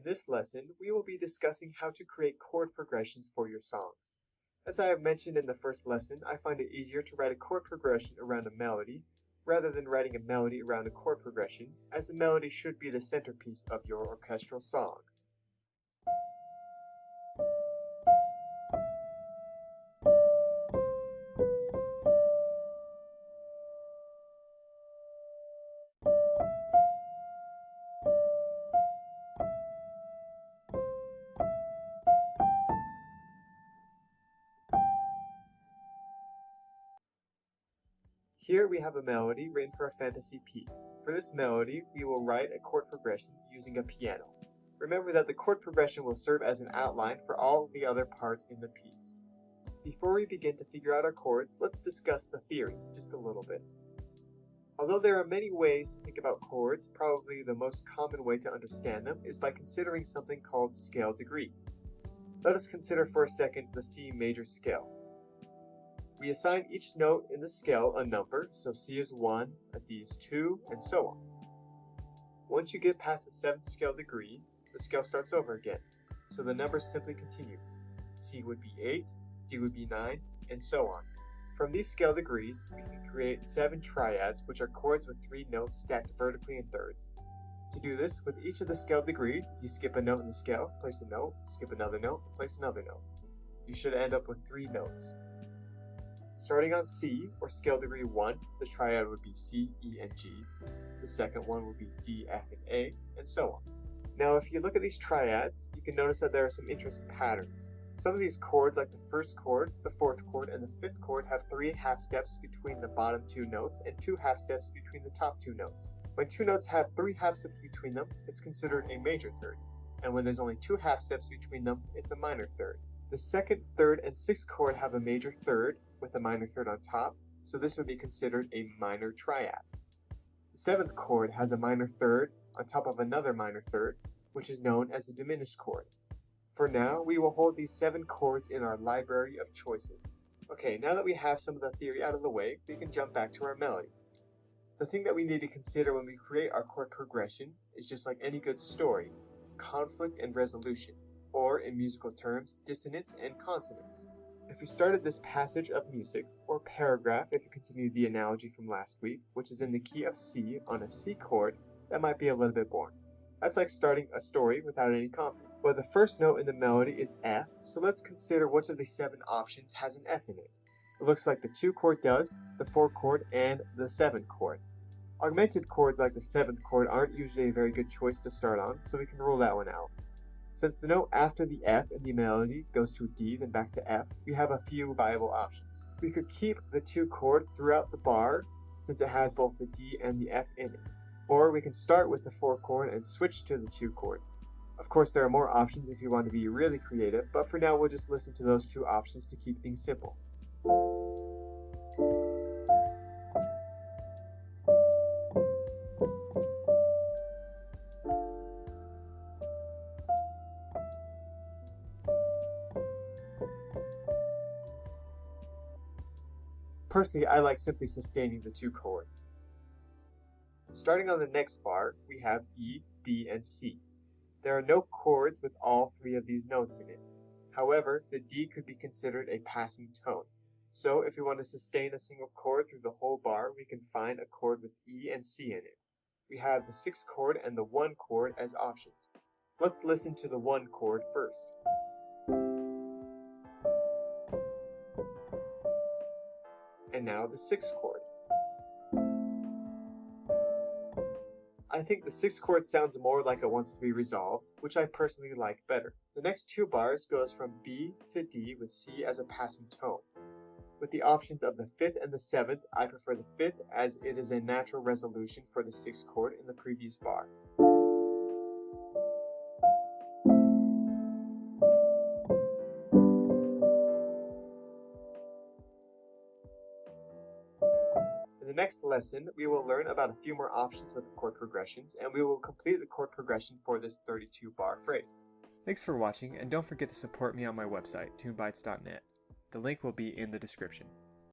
In this lesson, we will be discussing how to create chord progressions for your songs. As I have mentioned in the first lesson, I find it easier to write a chord progression around a melody rather than writing a melody around a chord progression, as the melody should be the centerpiece of your orchestral song. Here we have a melody written for a fantasy piece. For this melody, we will write a chord progression using a piano. Remember that the chord progression will serve as an outline for all the other parts in the piece. Before we begin to figure out our chords, let's discuss the theory just a little bit. Although there are many ways to think about chords, probably the most common way to understand them is by considering something called scale degrees. Let us consider for a second the C major scale. We assign each note in the scale a number, so C is 1, a D is 2, and so on. Once you get past the 7th scale degree, the scale starts over again, so the numbers simply continue. C would be 8, D would be 9, and so on. From these scale degrees, we can create 7 triads, which are chords with 3 notes stacked vertically in thirds. To do this, with each of the scale degrees, you skip a note in the scale, place a note, skip another note, place another note. You should end up with 3 notes. Starting on C, or scale degree 1, the triad would be C, E, and G. The second one would be D, F, and A, and so on. Now, if you look at these triads, you can notice that there are some interesting patterns. Some of these chords, like the first chord, the fourth chord, and the fifth chord, have 3 half steps between the bottom 2 notes and 2 half steps between the top 2 notes. When 2 notes have 3 half steps between them, it's considered a major third, and when there's only 2 half steps between them, it's a minor third. The second, third, and sixth chord have a major third with a minor third on top, so this would be considered a minor triad. The 7th chord has a minor third on top of another minor third, which is known as a diminished chord. For now, we will hold these 7 chords in our library of choices. Okay, now that we have some of the theory out of the way, we can jump back to our melody. The thing that we need to consider when we create our chord progression is just like any good story, conflict and resolution, or in musical terms, dissonance and consonance. If we started this passage of music, or paragraph if you continue the analogy from last week, which is in the key of C on a C chord, that might be a little bit boring. That's like starting a story without any conflict. Well, the first note in the melody is F, so let's consider which of the 7 options has an F in it. It looks like the 2 chord does, the 4 chord, and the 7 chord. Augmented chords like the 7th chord aren't usually a very good choice to start on, so we can rule that one out. Since the note after the F in the melody goes to a D, then back to F, we have a few viable options. We could keep the 2 chord throughout the bar, since it has both the D and the F in it. Or we can start with the 4 chord and switch to the 2 chord. Of course, there are more options if you want to be really creative, but for now we'll just listen to those 2 options to keep things simple. Personally, I like simply sustaining the 2 chord. Starting on the next bar, we have E, D, and C. There are no chords with all 3 of these notes in it. However, the D could be considered a passing tone. So if we want to sustain a single chord through the whole bar, we can find a chord with E and C in it. We have the 6th chord and the 1 chord as options. Let's listen to the 1 chord first. And now the 6th chord. I think the 6th chord sounds more like it wants to be resolved, which I personally like better. The next 2 bars goes from B to D with C as a passing tone. With the options of the 5th and the 7th, I prefer the 5th as it is a natural resolution for the 6th chord in the previous bar. In the next lesson, we will learn about a few more options with the chord progressions, and we will complete the chord progression for this 32-bar phrase. Thanks for watching, and don't forget to support me on my website, tunebytes.net. The link will be in the description.